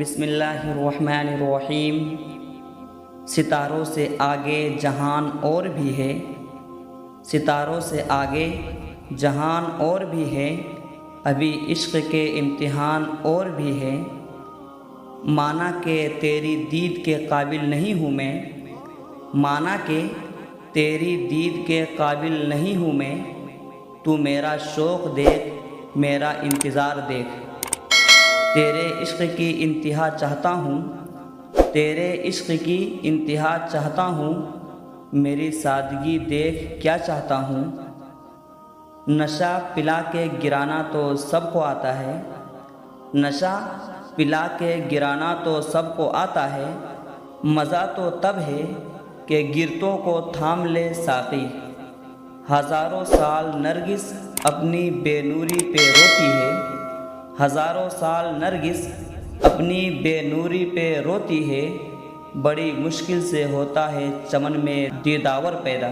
बिस्मिल्लाहिर्रहमानिर्रहीम। सितारों से आगे जहान और भी है, सितारों से आगे जहान और भी है, अभी इश्क़ के इम्तिहान और भी है। माना के तेरी दीद के काबिल नहीं हूँ मैं, माना के तेरी दीद के काबिल नहीं हूँ मैं। तू मेरा शौक़ देख, मेरा इंतज़ार देख। तेरे इश्क़ की इंतहा चाहता हूँ, तेरे इश्क़ की इंतहा चाहता हूँ। मेरी सादगी देख क्या चाहता हूँ। नशा पिला के गिराना तो सबको आता है, नशा पिला के गिराना तो सबको आता है। मज़ा तो तब है कि गिरतों को थाम ले साक़ी। हज़ारों साल नरगिस अपनी बेनूरी पे रोती है, हज़ारों साल नरगिस अपनी बेनूरी पे रोती है। बड़ी मुश्किल से होता है चमन में दीदावर पैदा।